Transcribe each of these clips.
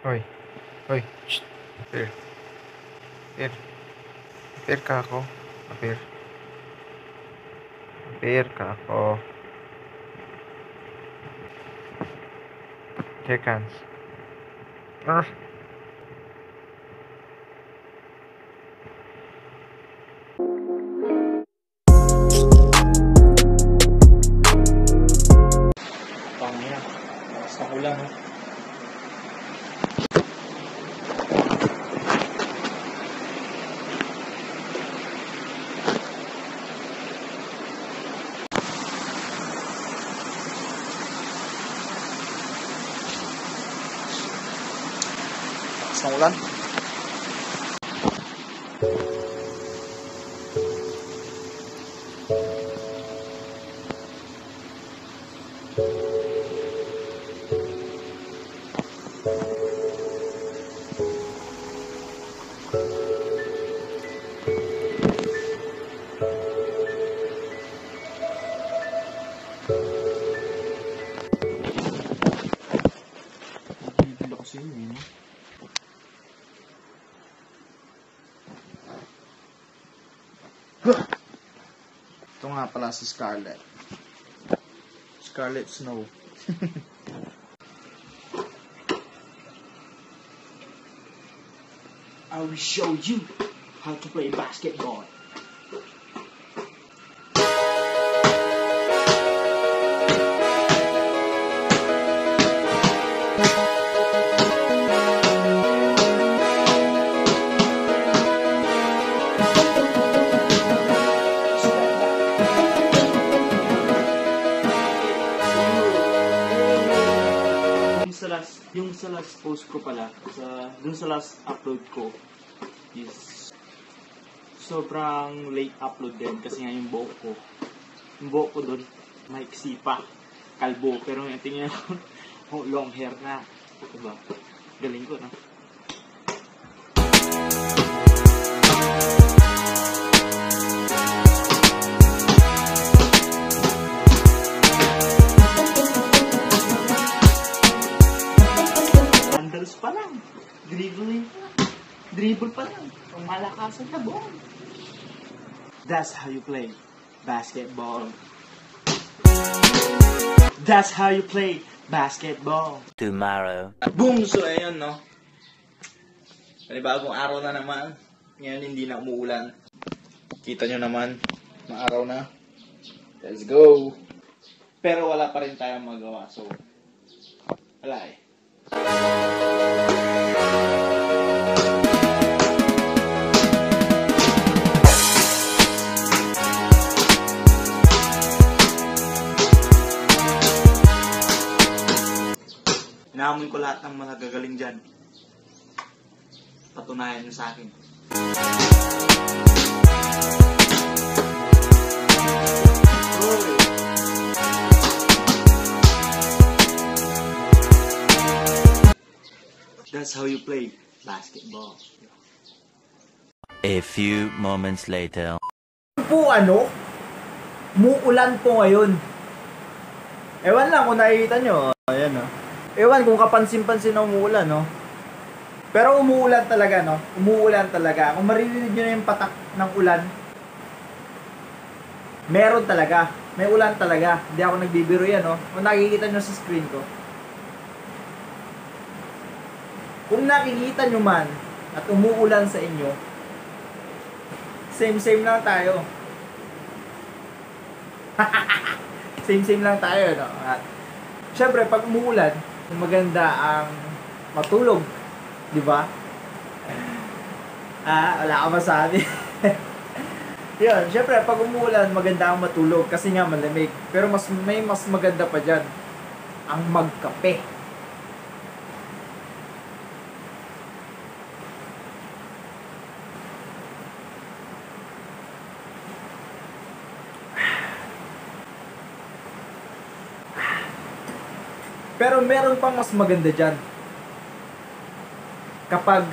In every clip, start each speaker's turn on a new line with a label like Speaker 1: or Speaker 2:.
Speaker 1: Hoy, hoy, shh. Appear. Appear. Appear ka ako. Appear. Appear ka ako. Shake hands.
Speaker 2: Pangina. Basta ko lang, ha. Basta ko lang. Kasi yun, no? Ito nga pala si Scarlett. Scarlett Snow. I will show you how to play basketball. Yung sa last post ko pala, dun sa last upload ko is sobrang late upload din kasi nga yung buhok ko dun maiksi pa, kalbo, pero yung tingin ko long hair na, diba? Galing ko, no? Pa lang. Dribble pa lang. Ang malakasan na ball. That's how you play basketball. That's how you play basketball.
Speaker 3: Tomorrow.
Speaker 2: Boom! So, ayun, no? Panibagong araw na naman. Ngayon, hindi na umuulan. Kita nyo naman, maaraw na. Let's go! Pero wala pa rin tayong magawa. So, wala eh. Inaamoy ko lahat ng mga gagaling dyan. Patunayan nyo sa akin. That's how you play basketball.
Speaker 3: A few moments later.
Speaker 4: Po muulan po ngayon. Ewan lang kung nakikita nyo. Ayan o. Ewan kung kapansin-pansin na umuulan, no? Pero umuulan talaga, no? Umuulan talaga. Kung maririnig nyo na yung patak ng ulan, meron talaga. May ulan talaga. Hindi ako nagbibiro yan, no? Kung nakikita nyo sa screen ko. Kung nakikita nyo man at umuulan sa inyo, same-same lang tayo. Same-same lang tayo, no? At syempre, pag umuulan, maganda ang matulog, di ba? Wala ka masabi. Yun, syempre, pag umuulan, maganda ang matulog kasi nga malamig. Pero may mas maganda pa dyan, ang magkape. Pero meron pang mas maganda dyan. Kapag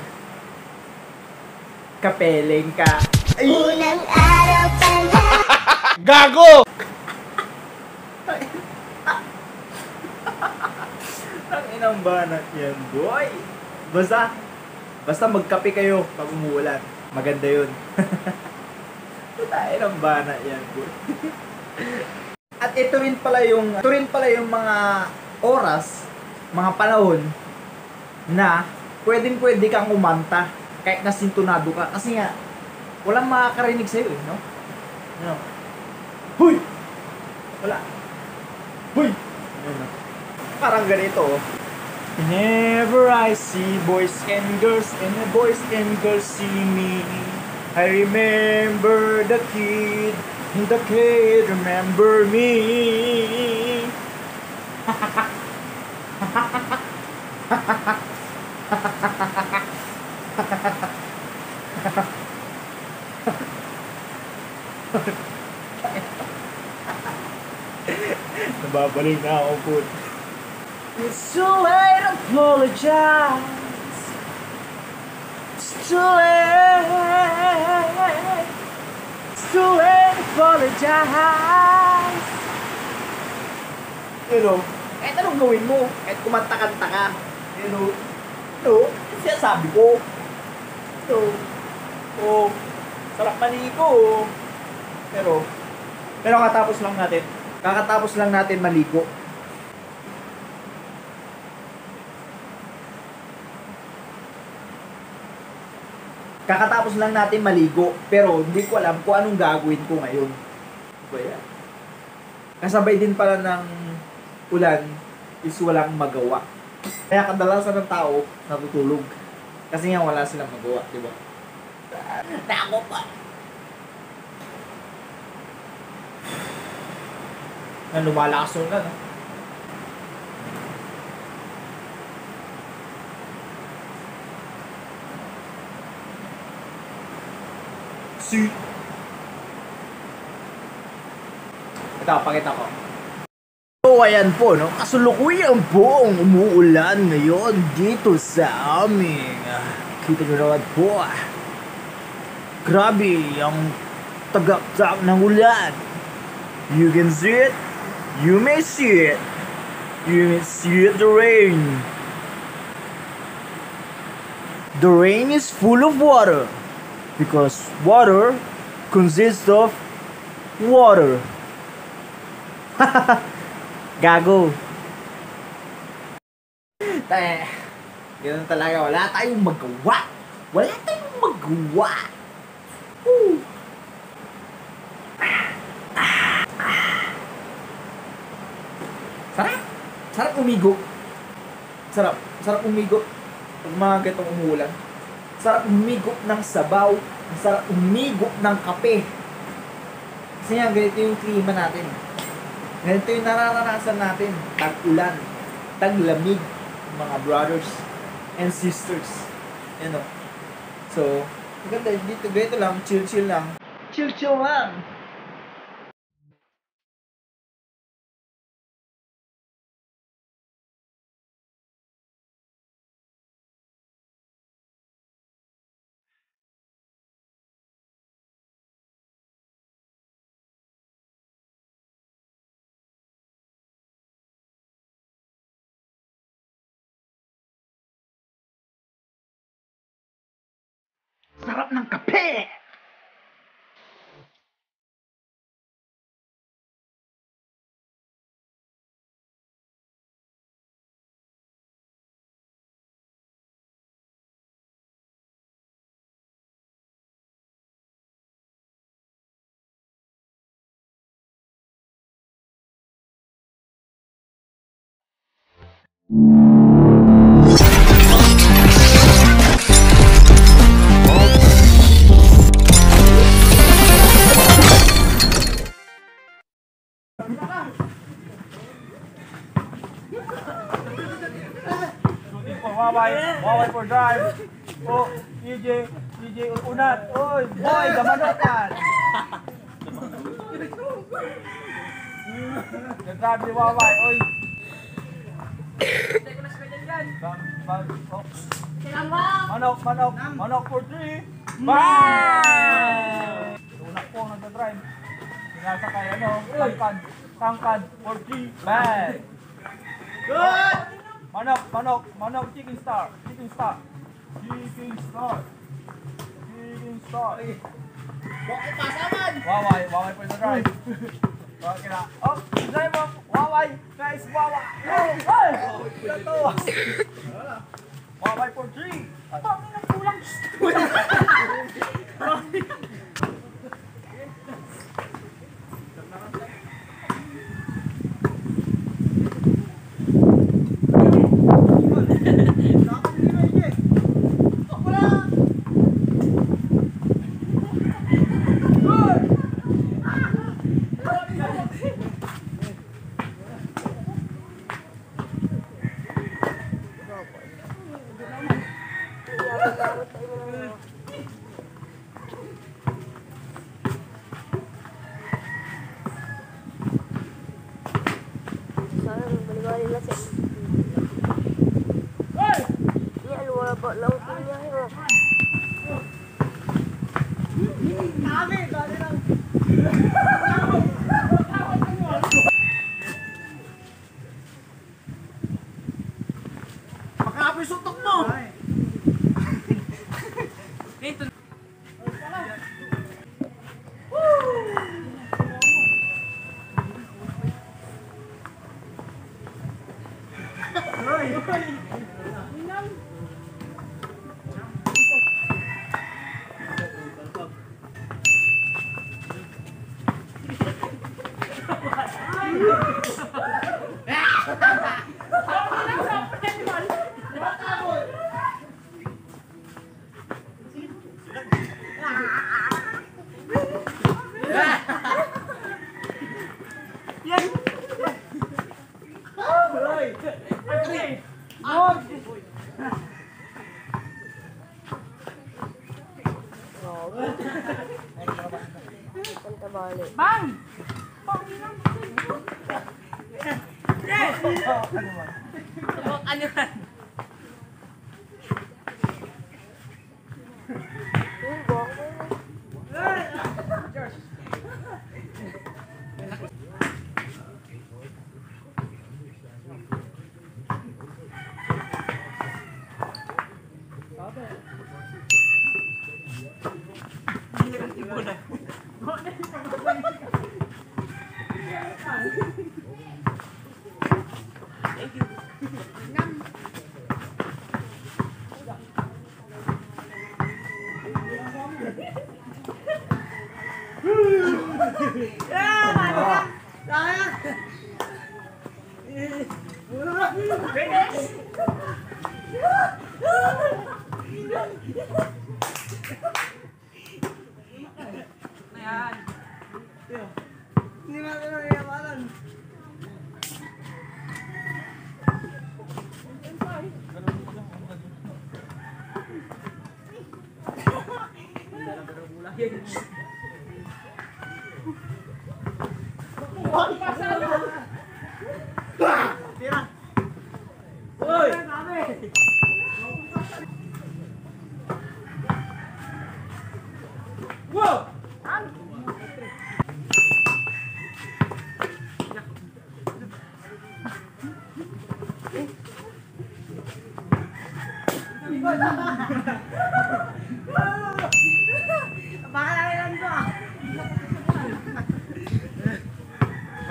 Speaker 4: kapeleng ka. Ay! Unang araw pa lang.
Speaker 2: Gago!
Speaker 4: Ang inang banat yan, boy. Basta magkape kayo pag umuulan. Maganda yun. Tayo ng bana yan, boy. At ito rin pala yung mga oras, mga panahon na pwede kang umanta kahit nasintunado ka. Kasi nga, walang makakarinig sa'yo eh, no? Ano? Huy! Wala. Huy! Ano? Parang ganito, oh. Whenever I see boys and girls see me, I remember the kid remember me. Nababalik na ako po. It's too late to apologize. It's too late. It's too late to apologize. You know, kahit anong gawin mo, kahit kumanta-kanta ka, you know, siya sabi ko, sarap maligo. Pero kakatapos lang natin maligo. Kakatapos lang natin maligo, pero hindi ko alam kung anong gagawin ko ngayon. Diba yan? Kasabay din pala ng ulan is walang magawa. Kaya kadalasan ng tao natutulog. Kasi nga wala silang magawa, diba? Nako pa! Na lumalakas yung ulan, no? Ito, pakita ko. So, ayan po, no? Kasalukuyan po ang umuulan ngayon dito sa amin. Kita nyo naman po. Grabe, ang tagap-tap ng ulan. You can see it. You may see it. You may see it, the rain. The rain is full of water. Because water consists of water. Gago. Ganun talaga. Wala tayong magawa. Sarap umigo. Sarap umigo. Pag mga gatong umuulan. Sarap umigop ng sabaw, sarap umigop ng kape. Kasi nga, ganito yung klima natin. Ganito yung nararanasan natin. Tag-ulan, tag-lamig, mga brothers and sisters. You know? So, maganda, dito, ganito lang, chill-chill lang. Chill-chill lang! Sarap ng kape! Waway for drive. Oh, DJ unat. Oy, boy, gamanokan. Nag-drive ni Waway, oy. Manok for 3. Bye! Unak po nag-drive. Sinasa kay tangkad for 3. Bye! Good!
Speaker 2: Manok, manok, manok, chicken star, chicken star. Chicken star. Chicken star.
Speaker 4: Bakit pasaman?
Speaker 2: Waway, waway for the drive. Okay na. Oh, drive mo. Waway. Guys, wawa. Oh, hey! Ito. Waway for 3. Pangin ang kulang.
Speaker 5: Sana balik-balik lah cik. Ni luar buat laut punya ya.
Speaker 4: Makapoy sutok mo!
Speaker 5: Punta balik. Bang. Buang mo.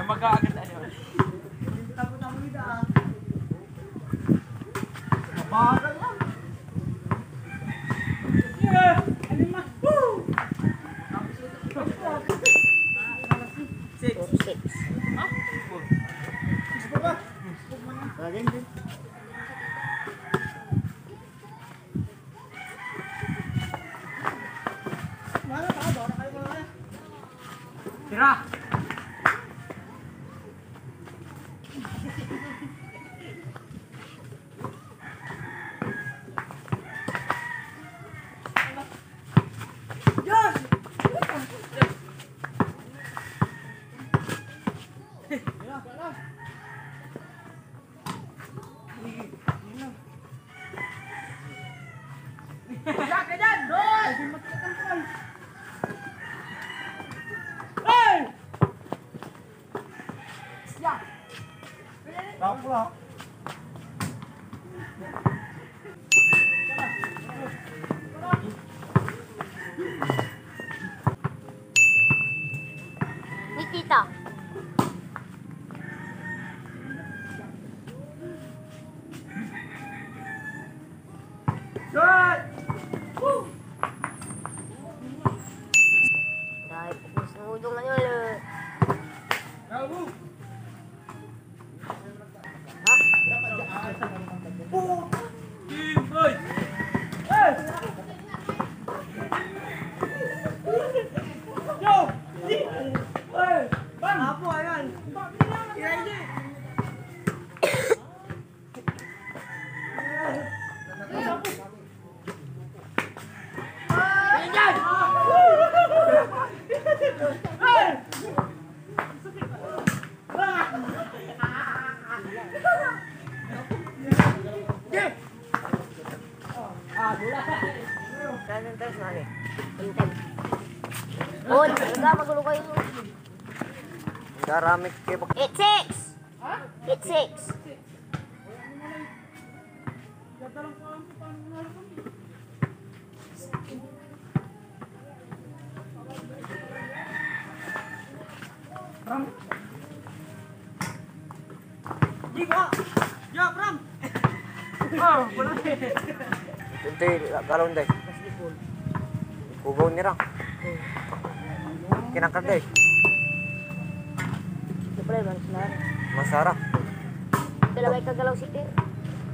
Speaker 2: Mag-aagad ano. Mabagal lang. Yeah! Ano ma? Woo! 6.
Speaker 5: 6.
Speaker 2: Ha? 4. 6 pa ba?
Speaker 4: Laging din.
Speaker 2: Tira!
Speaker 4: Tapos lang.
Speaker 5: Nikita. Dahil pupus ng ulo ngayon. Oh, talaga, magulo kayo.
Speaker 4: Darami kayo.
Speaker 5: 8-6! 8-6!
Speaker 4: Ito galon day. Kugaw niya lang. Kinakanda eh.
Speaker 5: Ito pala, Manslar.
Speaker 4: Masara.
Speaker 5: Dalaway kagalaw si Per.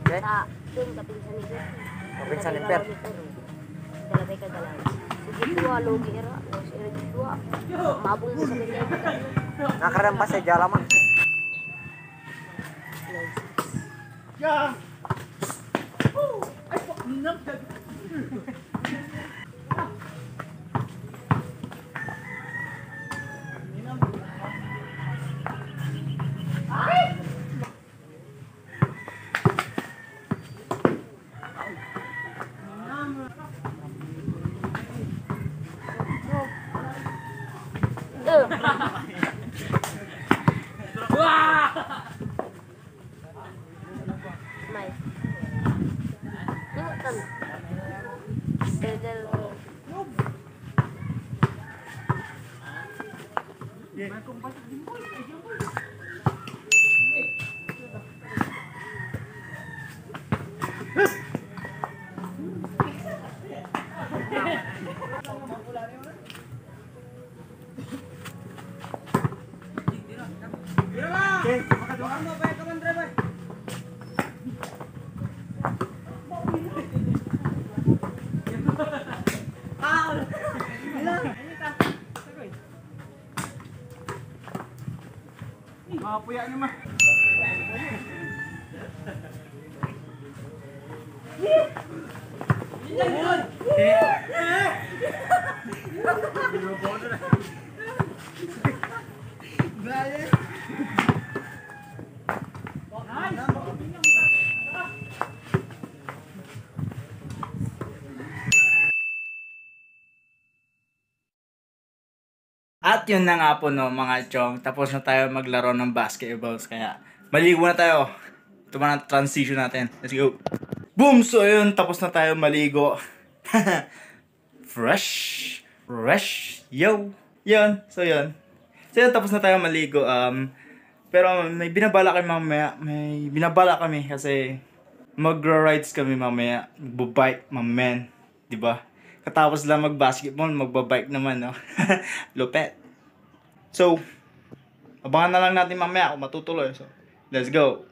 Speaker 4: Okay?
Speaker 5: Sa dun, kapinsan ni Per.
Speaker 4: Kapinsan ni Per.
Speaker 5: Dalaway kagalaw. Sige tuwa, logi era. Sige tuwa. Mabong mo sa kanya.
Speaker 4: Nakarampas sa jalaman.
Speaker 5: May. Limutan. Dedel.
Speaker 2: Makapuya niyo ma. At yun na nga po no mga chong, tapos na tayo maglaro ng basketballs kaya maligo na tayo. Ito na transition natin. Let's go. Boom! So yun, tapos na tayo maligo. Fresh! Yo! Yun, so yun. So yun, tapos na tayo maligo. Pero may binabala kami mamaya. May binabala kami kasi magra-rides kami mamaya. Magbabike, mamen. Diba? Katapos lang mag-basketball, magbabike naman, no? Lupet. So, abangan na lang natin mamaya kung matutuloy. So, let's go!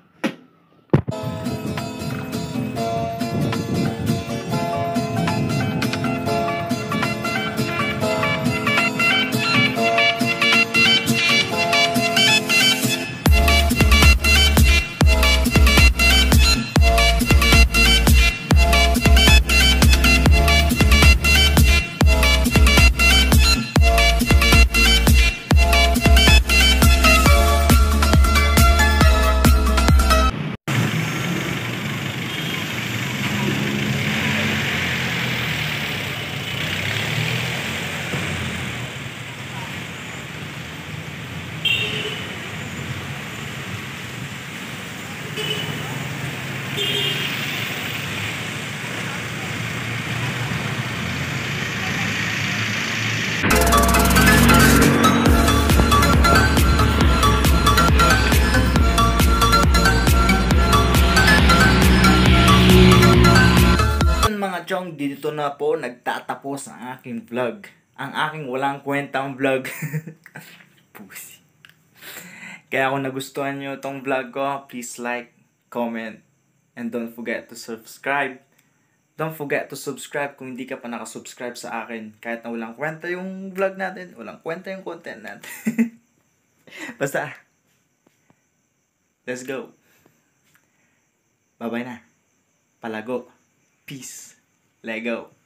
Speaker 4: chong, dito na po nagtatapos ang aking vlog. Ang aking walang kwentang vlog. Pussy. Kaya kung nagustuhan nyo itong vlog ko, please like, comment, and don't forget to subscribe. Don't forget to subscribe kung hindi ka pa nakasubscribe sa akin. Kahit na walang kwenta yung vlog natin, walang kwenta yung content natin. Basta, let's go. Bye-bye na. Palago. Peace. Lego.